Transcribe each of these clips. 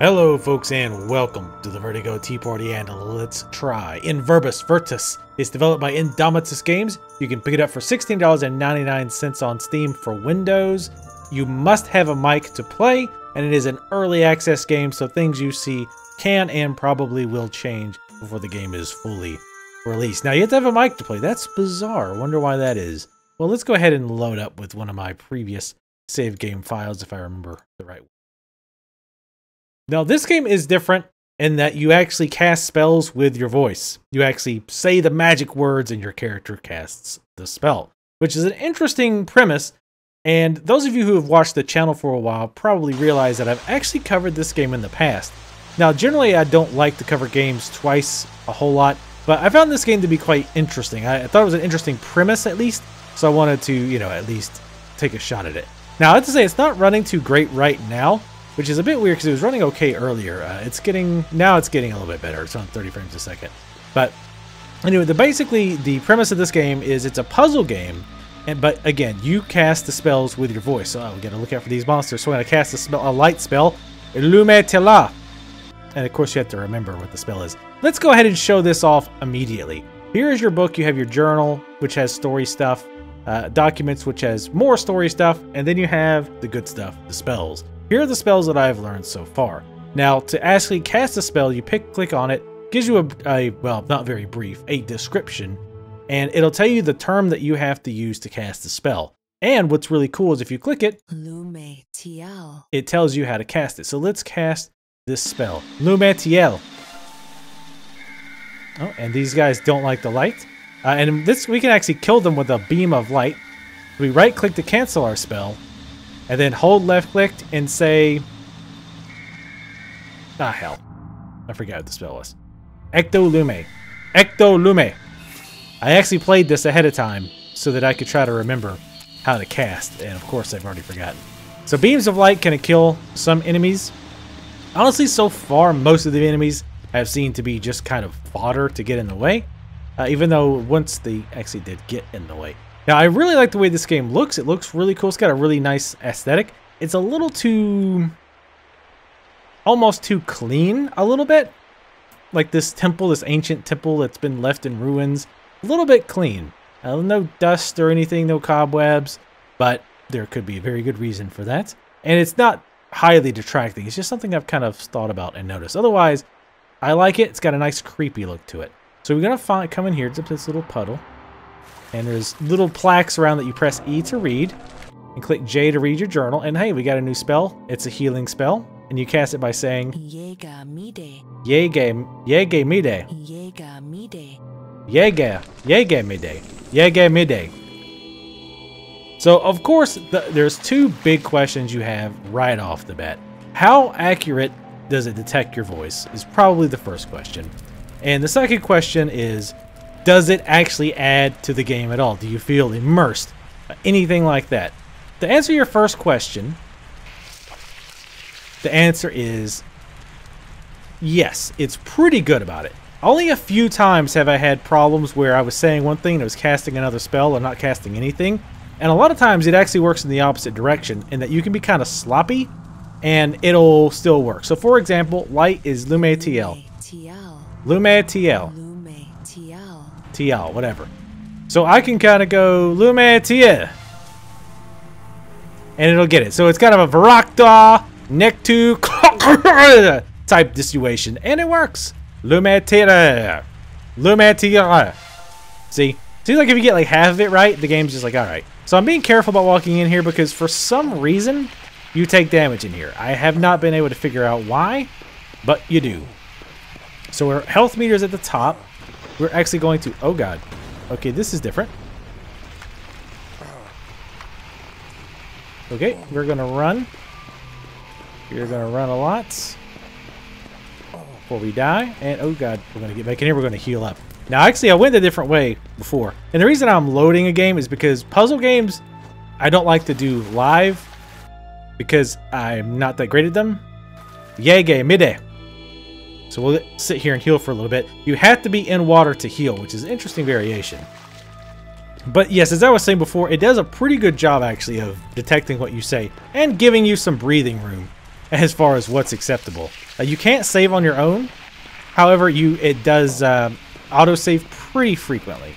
Hello folks and welcome to the Vertigo Tea Party, and let's try In Verbis Virtus. It's developed by In Games. You can pick it up for $16.99 on Steam for Windows. You must have a mic to play, and it is an early access game, so things you see can and probably will change before the game is fully released. Now you have to have a mic to play. That's bizarre. I wonder why that is. Well, let's go ahead and load up with one of my previous save game files if I remember the right one. Now, this game is different in that you actually cast spells with your voice. You actually say the magic words and your character casts the spell, which is an interesting premise. And those of you who have watched the channel for a while probably realize that I've actually covered this game in the past. Now, generally, I don't like to cover games twice a whole lot, but I found this game to be quite interesting. I thought it was an interesting premise, at least, so I wanted to, at least take a shot at it. Now, I have to say, it's not running too great right now, which is a bit weird because it was running okay earlier. Now it's getting a little bit better. It's on 30 frames a second. But anyway, basically the premise of this game is it's a puzzle game, but again, you cast the spells with your voice. So we got to look out for these monsters. So when I cast a light spell, Illume Tela, and of course you have to remember what the spell is. Let's go ahead and show this off immediately. Here is your book. You have your journal, which has story stuff, documents, which has more story stuff, and then you have the good stuff, the spells. Here are the spells that I've learned so far. Now, to actually cast a spell, you click on it, gives you well, not very brief, a description, and it'll tell you the term that you have to use to cast the spell. And what's really cool is if you click it, it tells you how to cast it. So let's cast this spell, Lume Tiel. Oh, and these guys don't like the light. And this, we can actually kill them with a beam of light. We right-click to cancel our spell, and then hold left-click and say... hell. I forgot what the spell was. Ecto Lume. Ecto Lume. I actually played this ahead of time so that I could try to remember how to cast, and of course I've already forgotten. So beams of light can kill some enemies. Honestly, so far, most of the enemies have seemed to be just kind of fodder to get in the way, even though once they actually did get in the way. Now, I really like the way this game looks. It looks really cool. It's got a really nice aesthetic. It's a little too... almost too clean, a little bit. Like this temple, this ancient temple that's been left in ruins. A little bit clean. No dust or anything, no cobwebs. But there could be a very good reason for that. And it's not highly detracting. It's just something I've kind of thought about and noticed. Otherwise, I like it. It's got a nice creepy look to it. So we're going to come in here to this little puddle. And there's little plaques around that you press E to read. And click J to read your journal. And hey, we got a new spell. It's a healing spell. And you cast it by saying... Yege Mide. Yege Mide. Yege Mide. Yege Mide. Yege Mide. So, of course, there's two big questions you have right off the bat. How accurate does it detect your voice is probably the first question. And the second question is... does it actually add to the game at all? Do you feel immersed? Anything like that? To answer your first question, the answer is yes. It's pretty good about it. Only a few times have I had problems where I was saying one thing and I was casting another spell or not casting anything. And a lot of times it actually works in the opposite direction, in that you can be kind of sloppy and it'll still work. So for example, light is Lume TL. Lume TL. TL, whatever. So I can kind of go Lume TL, and it'll get it. So it's kind of a Varakta Nectu type situation, and it works. Lume TL. Lume TL. See? Seems like if you get like half of it right, the game's just like, alright. So I'm being careful about walking in here because for some reason, you take damage in here. I have not been able to figure out why, but you do. So our health meter is at the top. We're actually going to... oh god. Okay, this is different. Okay, we're going to run. We're going to run a lot before we die. And oh god, we're going to get back in here. We're going to heal up. Now, actually, I went a different way before. And the reason I'm loading a game is because puzzle games, I don't like to do live because I'm not that great at them. Yege Mide. So we'll sit here and heal for a little bit. You have to be in water to heal, which is an interesting variation. But yes, as I was saying before, it does a pretty good job actually of detecting what you say and giving you some breathing room. as far as what's acceptable. You can't save on your own. However, it does autosave pretty frequently.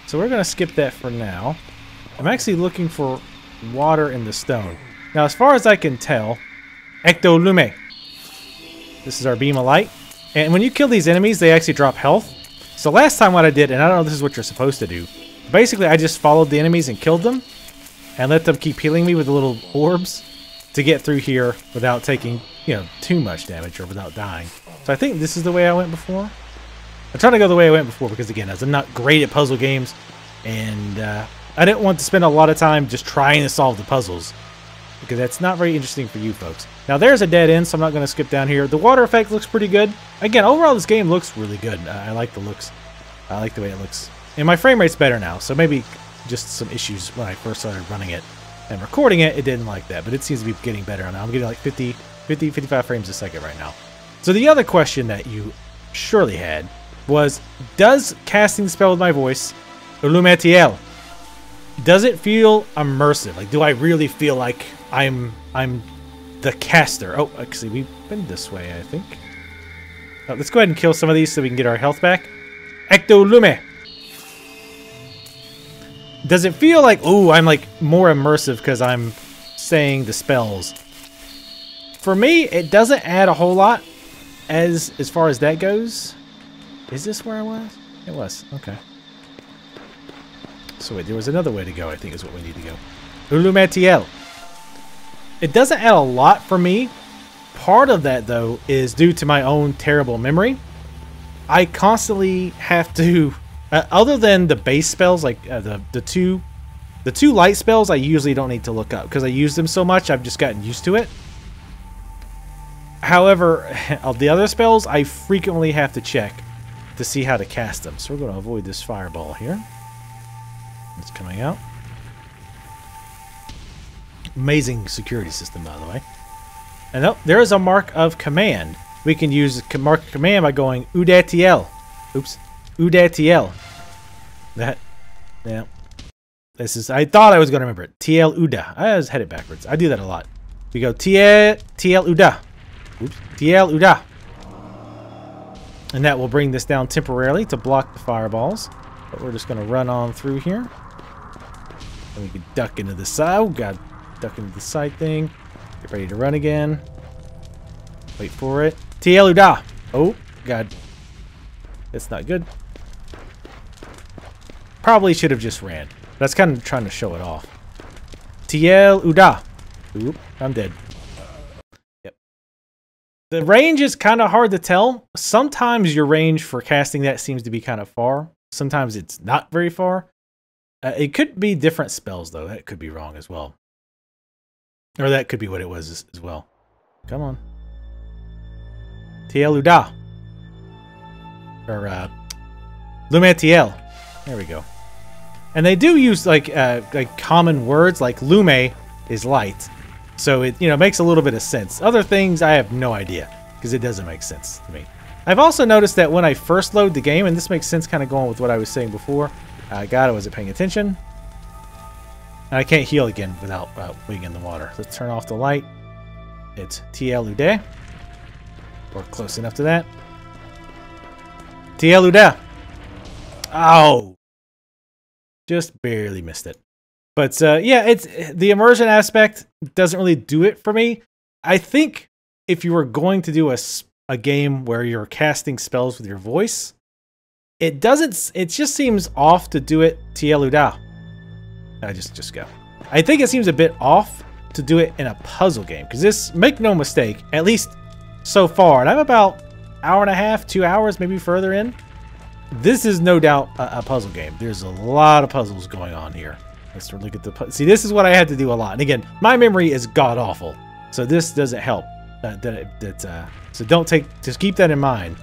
So we're going to skip that for now. I'm actually looking for water in the stone. Now, as far as I can tell, Ecto Lume. This is our beam of light. And when you kill these enemies, they actually drop health. So last time what I did, and I don't know if this is what you're supposed to do, basically I just followed the enemies and killed them and let them keep healing me with the little orbs to get through here without taking, too much damage or without dying. So I think this is the way I went before. I'm trying to go the way I went before because, again, as I'm not great at puzzle games, and I didn't want to spend a lot of time just trying to solve the puzzles because that's not very interesting for you folks. Now, there's a dead end, so I'm not going to skip down here. The water effect looks pretty good. Again, overall, this game looks really good. I like the looks. I like the way it looks. And my frame rate's better now, so maybe just some issues when I first started running it and recording it, it didn't like that, but it seems to be getting better now. I'm getting like 55 frames a second right now. So the other question that you surely had was, does casting the spell with my voice, Illumatiel, does it feel immersive? Like, do I really feel like I'm the caster? Oh, actually, we've been this way, I think. Let's go ahead and kill some of these so we can get our health back. Ecto Lume. Does it feel like, ooh, I'm like more immersive because I'm saying the spells? For me, it doesn't add a whole lot as far as that goes. Is this where I was? It was. Okay. So wait, there was another way to go, I think is what we need to go. Illumatiel. It doesn't add a lot for me. Part of that, though, is due to my own terrible memory. I constantly have to, other than the base spells, like the two light spells, I usually don't need to look up because I use them so much. I've just gotten used to it. However, the other spells, I frequently have to check to see how to cast them. So we're going to avoid this fireball here. It's coming out. Amazing security system, by the way. And oh, there is a mark of command. We can use mark of command by going Udatiel. Oops. Udatiel. That. Yeah. This is. I thought I was going to remember it. TL Uda. I was headed backwards. I do that a lot. We go TL Uda. Oops. TL Uda. And that will bring this down temporarily to block the fireballs. But we're just going to run on through here. And we can duck into the side. Oh, God. Duck into the side thing. Get ready to run again. Wait for it. TL Uda. Oh, God. That's not good. Probably should have just ran. That's kind of trying to show it off. TL Uda. Oop, I'm dead. Yep. The range is kind of hard to tell. Sometimes your range for casting that seems to be kind of far. Sometimes it's not very far. It could be different spells, though. That could be wrong as well. Or that could be what it was as well. Come on. TL Uda. Or, Lumatiel. There we go. And they do use, like common words, like Lume is light. So it, makes a little bit of sense. Other things, I have no idea, because it doesn't make sense to me. I've also noticed that when I first load the game, and this makes sense kind of going with what I was saying before. God, I wasn't paying attention. And I can't heal again without being in the water. Let's turn off the light. It's TL Ude. We're close enough to that. TL Ude. Oh. Just barely missed it. But yeah, it's the immersion aspect doesn't really do it for me. I think if you were going to do a game where you're casting spells with your voice, it just seems off to do it TL Uda. I just go. I think it seems a bit off to do it in a puzzle game, because this, make no mistake, at least so far, and I'm about an hour and a half, 2 hours, maybe further in. This is no doubt a puzzle game. There's a lot of puzzles going on here. Let's look at the. See, this is what I had to do a lot. And again, my memory is god awful, so this doesn't help. So just keep that in mind.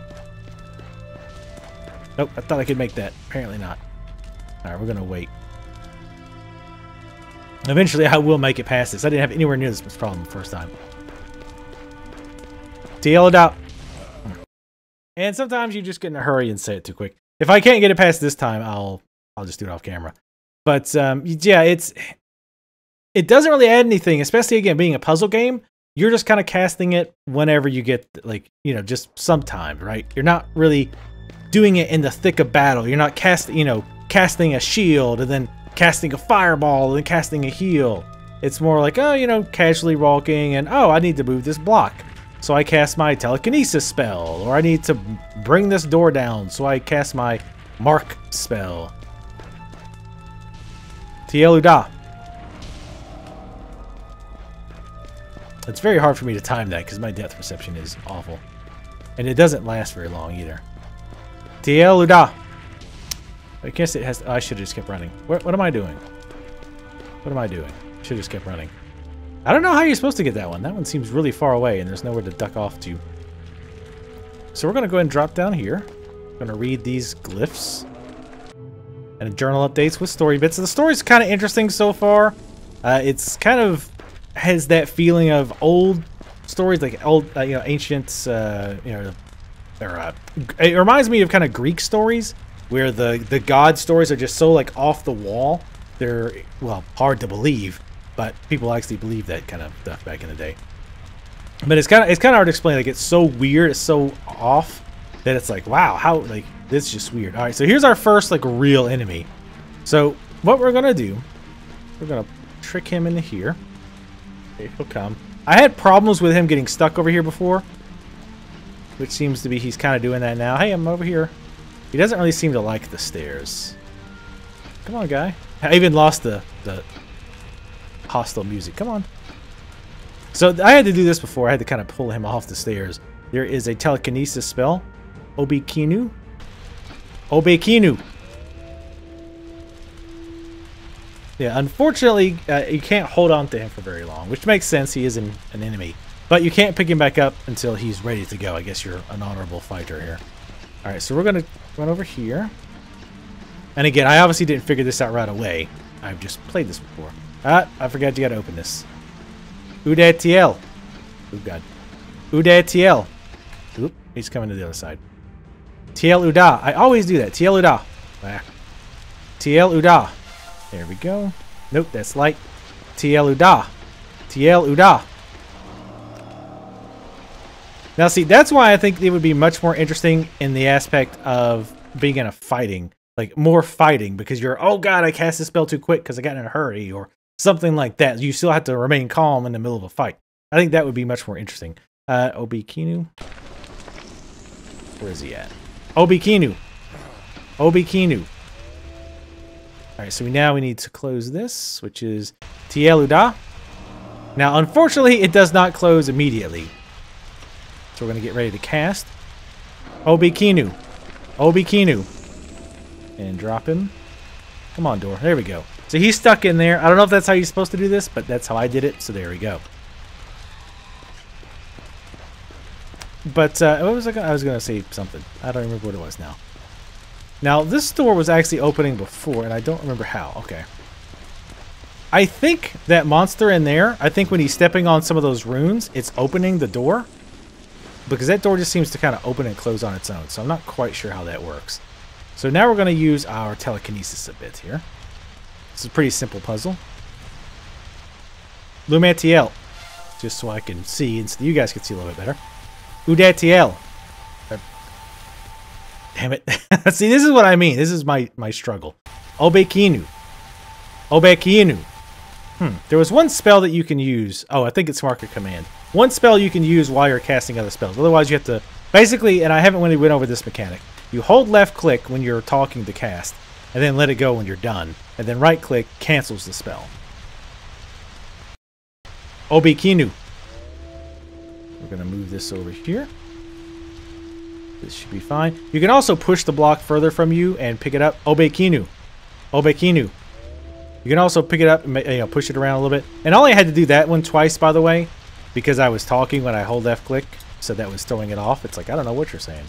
Nope, I thought I could make that. Apparently not. All right, we're gonna wait. Eventually, I will make it past this. I didn't have anywhere near this problem the first time. TL out. And sometimes you just get in a hurry and say it too quick. If I can't get it past this time, I'll just do it off camera. But yeah, it doesn't really add anything, especially again being a puzzle game. you're just kind of casting it whenever you get, like, you know, just sometimes, right? You're not really doing it in the thick of battle. You're not casting, you know, casting a shield and then casting a fireball and then casting a heal. It's more like, oh, you know, casually walking and, oh, I need to move this block, so I cast my telekinesis spell, or I need to bring this door down, so I cast my mark spell. Tiel Uda. It's very hard for me to time that because my depth perception is awful. And it doesn't last very long either. Tiel Uda. I guess it has. Oh, I should have just kept running. What am I doing? What am I doing? Should have just kept running. I don't know how you're supposed to get that one. That one seems really far away and there's nowhere to duck off to. So we're going to go ahead and drop down here. Going to read these glyphs. And journal updates with story bits. So the story's kind of interesting so far. It's kind of has that feeling of old stories, like old, you know, ancient, you know, or it reminds me of kind of Greek stories where the god stories are just so like off the wall. They're, well, hard to believe, but people actually believe that kind of stuff back in the day. But it's kind of hard to explain. Like, it's so weird, it's so off that it's like, wow, how, like, this is just weird. All right, so here's our first like real enemy. So what we're gonna do, we're gonna trick him into here. Okay, he'll come. I had problems with him getting stuck over here before, which seems to be he's kind of doing that now. Hey, I'm over here. He doesn't really seem to like the stairs. Come on, guy. I even lost the hostile music. Come on. So I had to do this before. I had to kind of pull him off the stairs. There is a telekinesis spell. Obekinu. Obekinu. Yeah, unfortunately, you can't hold on to him for very long, which makes sense. He is an enemy. But you can't pick him back up until he's ready to go. I guess you're an honorable fighter here. All right, so we're going to run over here. And again, I obviously didn't figure this out right away. I've just played this before. Ah, I forgot you got to open this. Udatiel. Oh, God. Udatiel. Oop, he's coming to the other side. Tiel Uda. I always do that. Tiel Uda. Ah. Tiel Uda. There we go. Nope, that's light. Tiel Uda. Tiel Uda. Now, see, that's why I think it would be much more interesting in the aspect of being in a fighting. Like, more fighting, because you're, oh god, I cast this spell too quick because I got in a hurry, or something like that. You still have to remain calm in the middle of a fight. I think that would be much more interesting. Obekinu. Where is he at? Obekinu. Obekinu. Alright, so now we need to close this, which is Tiel Uda. Now, unfortunately, it does not close immediately. So we're going to get ready to cast. Obekinu. Obekinu. And drop him. Come on, door. There we go. So he's stuck in there. I don't know if that's how you're supposed to do this, but that's how I did it. So there we go. But what was I was going to say something. I don't remember what it was now. Now, this door was actually opening before, and I don't remember how. Okay. I think that monster in there, I think when he's stepping on some of those runes, it's opening the door. Because that door just seems to kind of open and close on its own. So I'm not quite sure how that works. So now we're going to use our telekinesis a bit here. This is a pretty simple puzzle. Lumatiel. Just so I can see, and so you guys can see a little bit better. Udatiel. Damn it. See, this is what I mean. This is my struggle. Obekinu. Obekinu. There was one spell that you can use. Oh, I think it's marker command. One spell you can use while you're casting other spells. Otherwise, you have to... Basically, and I haven't really went over this mechanic. You hold left click when you're talking to cast, and then let it go when you're done. And then right click cancels the spell. Obekinu. We're going to move this over here. This should be fine. You can also push the block further from you and pick it up. Obekinu. Obekinu. You can also pick it up and push it around a little bit. And I only had to do that one twice, by the way, because I was talking when I hold left click. So that was throwing it off. It's like, I don't know what you're saying.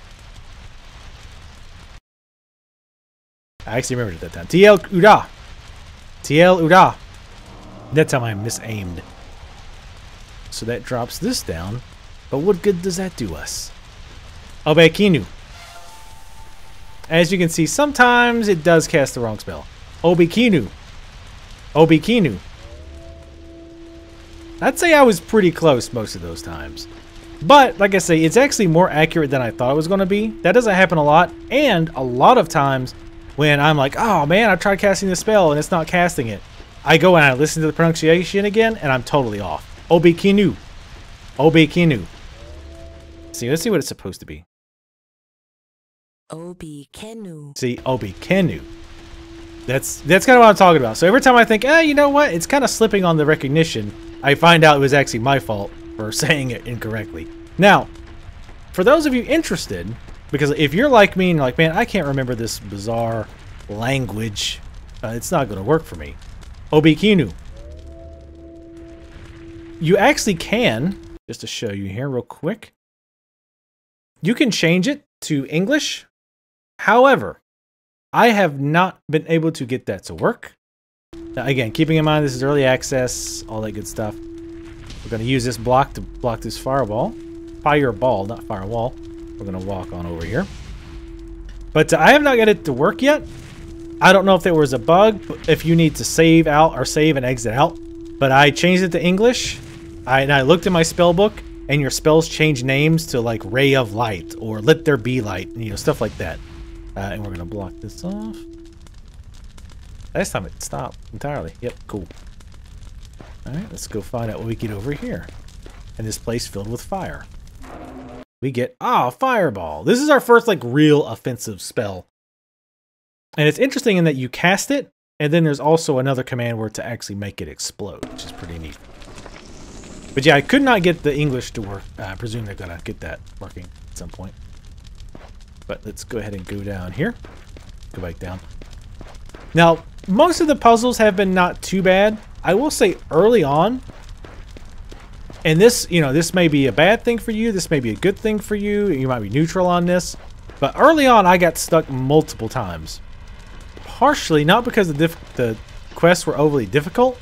I actually remembered it that time. Tiel Uda. Tiel Uda. That time I misaimed. So that drops this down. But what good does that do us? Obekinu. As you can see, sometimes it does cast the wrong spell. Obekinu. Obekinu. I'd say I was pretty close most of those times. But, like I say, it's actually more accurate than I thought it was going to be. That doesn't happen a lot. And a lot of times when I'm like, oh man, I tried casting the spell and it's not casting it, I go and I listen to the pronunciation again and I'm totally off. Obikinu. Obikinu. See, let's see what it's supposed to be. Obikenu. See, Obikenu. That's kind of what I'm talking about. So every time I think, you know what, it's kind of slipping on the recognition, I find out it was actually my fault for saying it incorrectly. Now, for those of you interested, because if you're like me and you're like, man, I can't remember this bizarre language, it's not going to work for me. Obikinu. You actually can, just to show you here real quick, you can change it to English. However, I have not been able to get that to work. Now, again, keeping in mind this is early access, all that good stuff. We're going to use this block to block this fireball. Fireball, not firewall. We're going to walk on over here. But I have not got it to work yet. I don't know if there was a bug, if you need to save out or save and exit out. But I changed it to English. I looked in my spell book, and your spells change names to like Ray of Light or Let There Be Light, you know, stuff like that. And we're going to block this off. Last time it stopped entirely. Yep, cool. Alright, let's go find out what we get over here. And this place filled with fire. We get, fireball. This is our first like real offensive spell. And it's interesting in that you cast it, and then there's also another command word to actually make it explode, which is pretty neat. But yeah, I could not get the English to work. I presume they're going to get that working at some point. But let's go ahead and go down here. Go back down. Now, most of the puzzles have been not too bad. I will say early on, and this, you know, this may be a bad thing for you. This may be a good thing for you. You might be neutral on this. But early on, I got stuck multiple times. Partially, not because the quests were overly difficult,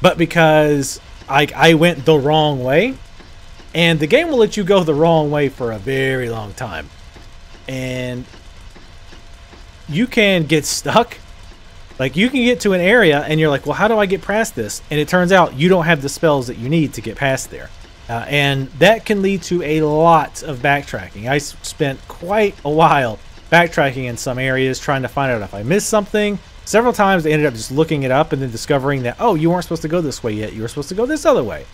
but because I went the wrong way. And the game will let you go the wrong way for a very long time. And you can get stuck. Like, you can get to an area and you're like, well, how do I get past this? And it turns out you don't have the spells that you need to get past there. And that can lead to a lot of backtracking. I spent quite a while backtracking in some areas, trying to find out if I missed something. Several times I ended up just looking it up and then discovering that, oh, you weren't supposed to go this way yet. You were supposed to go this other way.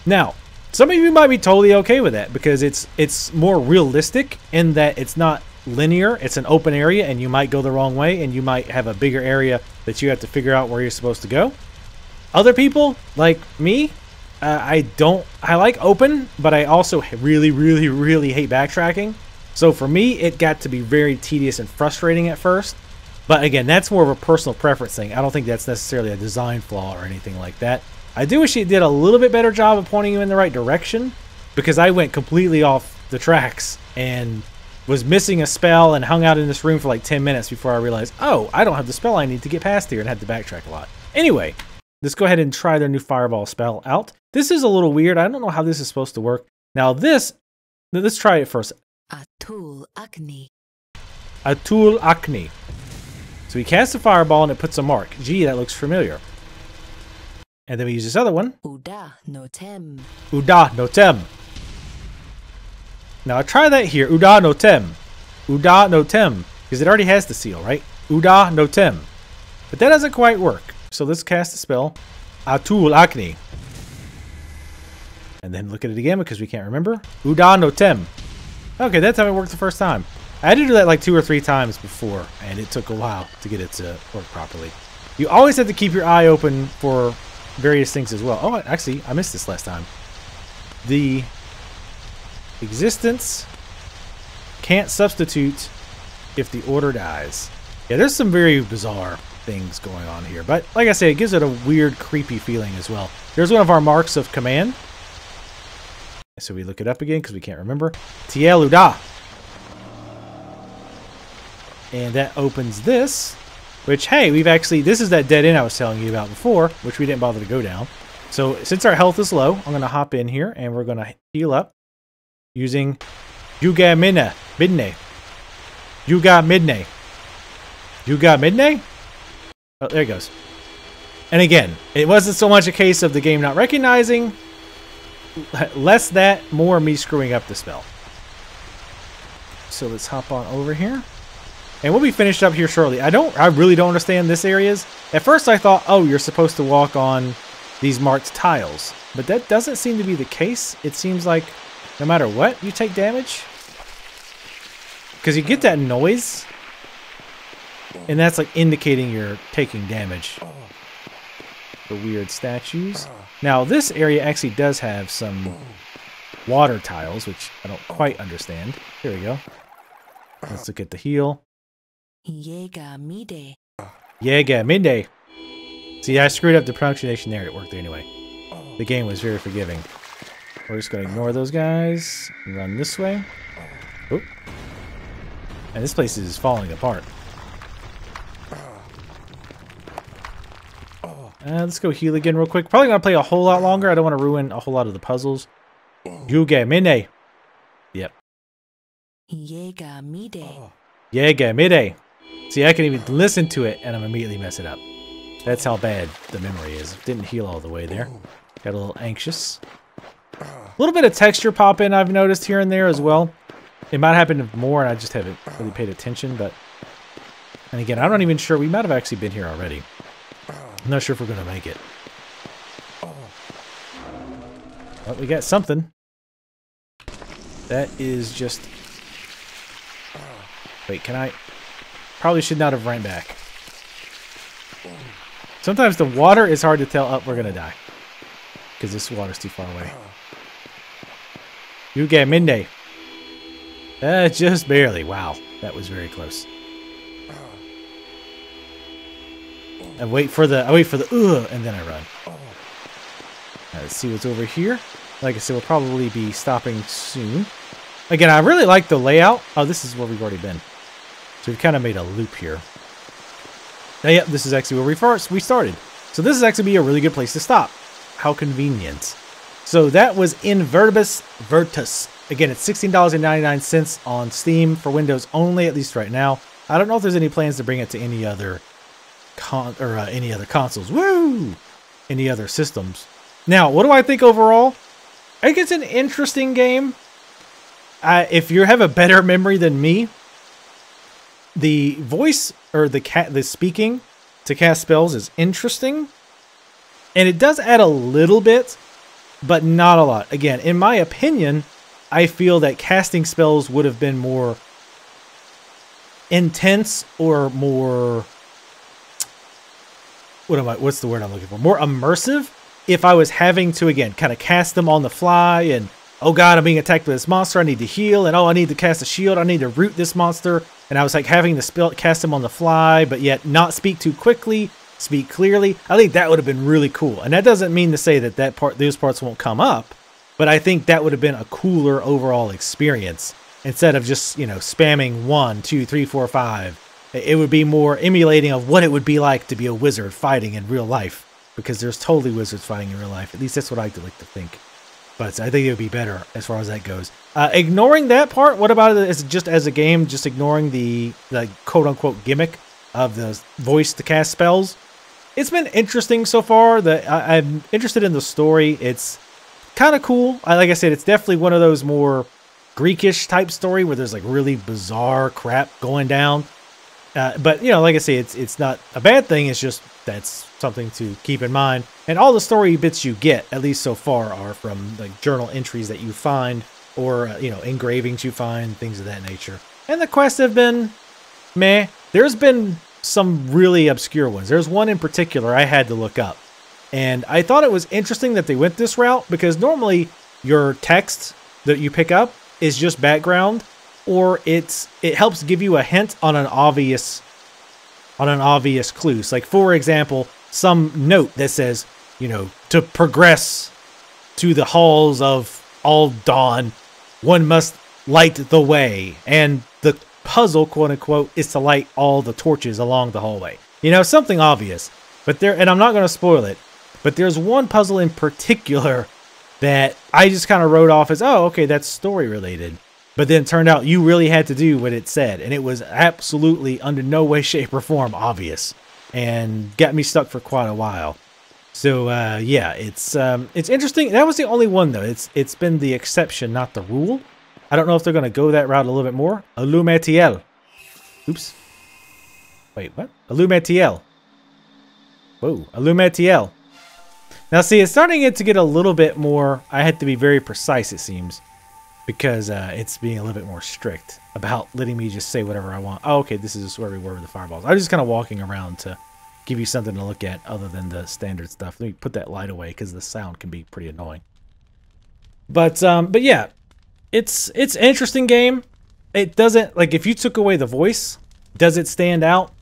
Now, some of you might be totally okay with that because it's more realistic in that it's not linear. It's an open area and you might go the wrong way and you might have a bigger area that you have to figure out where you're supposed to go. Other people, like me, I like open, but I also really, really, really hate backtracking. So for me, it got to be very tedious and frustrating at first. But again, that's more of a personal preference thing. I don't think that's necessarily a design flaw or anything like that. I do wish it did a little bit better job of pointing you in the right direction, because I went completely off the tracks and was missing a spell and hung out in this room for like 10 minutes before I realized, oh, I don't have the spell I need to get past here, and had to backtrack a lot. Anyway, let's go ahead and try their new fireball spell out. This is a little weird. I don't know how this is supposed to work. Now let's try it first. Atul Agni. Atul Agni. So we cast a fireball and it puts a mark. Gee, that looks familiar. And then we use this other one. Uda Notem. Uda Notem. Now I try that here. Uda Notem. Uda Notem. Because it already has the seal, right? Uda Notem. But that doesn't quite work. So let's cast the spell. Atul Agni. And then look at it again because we can't remember. Uda Notem. Okay, that time it worked the first time. I had to do that like 2 or 3 times before, and it took a while to get it to work properly. You always have to keep your eye open for various things as well. Oh, actually, I missed this last time. The existence can't substitute if the order dies. Yeah, there's some very bizarre things going on here, but like I say, it gives it a weird, creepy feeling as well. There's one of our marks of command. So we look it up again because we can't remember. Tiel Uda. And that opens this, which, hey, we've actually, this is that dead end I was telling you about before, which we didn't bother to go down. So since our health is low, I'm going to hop in here and we're going to heal up using Yuga Midne. Yuga Midne. Yuga Midne? Oh, there it goes. And again, it wasn't so much a case of the game not recognizing, less that, more me screwing up the spell. So let's hop on over here. And we'll be finished up here shortly. I really don't understand this areas. At first I thought, oh, you're supposed to walk on these marked tiles. But that doesn't seem to be the case. It seems like no matter what, you take damage. Because you get that noise. And that's like indicating you're taking damage. The weird statues. Now this area actually does have some water tiles, which I don't quite understand. Here we go. Let's look at the heal. Yega mide. Yega mide. See, I screwed up the pronunciation there. It worked anyway. The game was very forgiving. We're just going to ignore those guys and run this way. Oop. And this place is falling apart. Let's go heal again real quick. Probably going to play a whole lot longer. I don't want to ruin a whole lot of the puzzles. Yuge mine. Yep. Yega mide. Yega mide. See, I can even listen to it and I'm immediately mess it up. That's how bad the memory is. Didn't heal all the way there. Got a little anxious. A little bit of texture pop in I've noticed here and there as well. It might happen more and I just haven't really paid attention, but... And again, I'm not even sure. We might have actually been here already. I'm not sure if we're going to make it. But we got something. That is just... Wait, can I... Probably should not have ran back. Sometimes the water is hard to tell. Oh, we're going to die. Because this water's too far away. You get midday. Just barely. Wow. That was very close. I wait for the and then I run. Let's see what's over here. Like I said, we'll probably be stopping soon. Again, I really like the layout. Oh, this is where we've already been. So we've kind of made a loop here. Now, yep, this is actually where we started. So this is actually be a really good place to stop. How convenient. So that was In Verbis Virtus. Again, it's $16.99 on Steam for Windows only, at least right now. I don't know if there's any plans to bring it to any other any other consoles. Woo! Any other systems. Now, what do I think overall? I think it's an interesting game. If you have a better memory than me, the voice or the speaking to cast spells is interesting, and it does add a little bit, but not a lot. Again, in my opinion, I feel that casting spells would have been more intense or more... What's the word I'm looking for? More immersive if I was having to, again, kind of cast them on the fly and, oh god, I'm being attacked by this monster, I need to heal, and oh, I need to cast a shield, I need to root this monster, and I was like having to cast them on the fly, but yet not speak too quickly, speak clearly. I think that would have been really cool. And that doesn't mean to say that those parts won't come up, but I think that would have been a cooler overall experience instead of just, you know, spamming 1, 2, 3, 4, 5. It would be more emulating of what it would be like to be a wizard fighting in real life, because there's totally wizards fighting in real life. At least that's what I like to think. But I think it would be better as far as that goes. Ignoring that part, what about it as just as a game, just ignoring the quote-unquote gimmick of the voice to cast spells? It's been interesting so far. I'm interested in the story. It's kind of cool. Like I said, it's definitely one of those more Greekish type story where there's like really bizarre crap going down. But, you know, like I say, it's not a bad thing. It's just that's something to keep in mind. And all the story bits you get, at least so far, are from like journal entries that you find or, you know, engravings you find, things of that nature. And the quests have been meh. There's been some really obscure ones. There's one in particular I had to look up. And I thought it was interesting that they went this route because normally your text that you pick up is just background, or it helps give you a hint on an obvious clue. So like, for example, some note that says, you know, to progress to the halls of all dawn, one must light the way. And the puzzle, quote unquote, is to light all the torches along the hallway. You know, something obvious. But and I'm not going to spoil it, but there's one puzzle in particular that I just kind of wrote off as, oh, okay, that's story related. But then it turned out you really had to do what it said. And it was absolutely under no way, shape, or form obvious. and got me stuck for quite a while. So yeah, it's interesting. That was the only one though. It's been the exception, not the rule. I don't know if they're going to go that route a little bit more. Allumetiel. Oops. Wait, what? Allumetiel. Whoa, Allumetiel. Now see, it's starting to get a little bit more. I had to be very precise, it seems, because it's being a little bit more strict about letting me just say whatever I want. Oh, okay, this is where we were with the fireballs. I was just kind of walking around to give you something to look at other than the standard stuff. Let me put that light away because the sound can be pretty annoying. But yeah, it's an interesting game. It doesn't, like, if you took away the voice, does it stand out?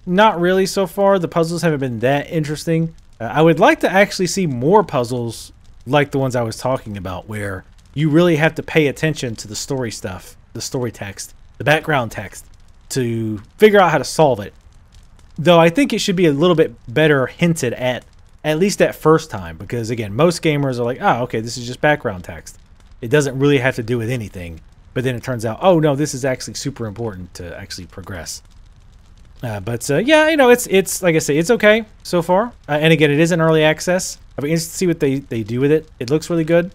Not really so far. The puzzles haven't been that interesting. I would like to actually see more puzzles like the ones I was talking about, where you really have to pay attention to the story stuff, the story text, the background text, to figure out how to solve it. Though I think it should be a little bit better hinted at least at first time, because again, most gamers are like, oh, okay, this is just background text. It doesn't really have to do with anything. But then it turns out, oh no, this is actually super important to actually progress. But yeah, you know, it's like I say, it's okay so far. And again, it is in early access. I'll be interested to see what they do with it. It looks really good.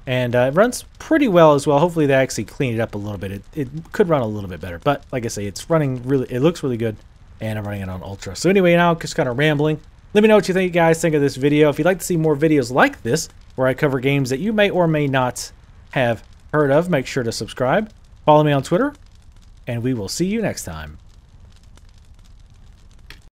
And it runs pretty well as well. Hopefully they actually clean it up a little bit. It could run a little bit better. But like I say, it's running really, it looks really good. And I'm running it on Ultra. So anyway, now I'm just kind of rambling. Let me know what you guys think of this video. If you'd like to see more videos like this, where I cover games that you may or may not have heard of, make sure to subscribe. Follow me on Twitter. And we will see you next time.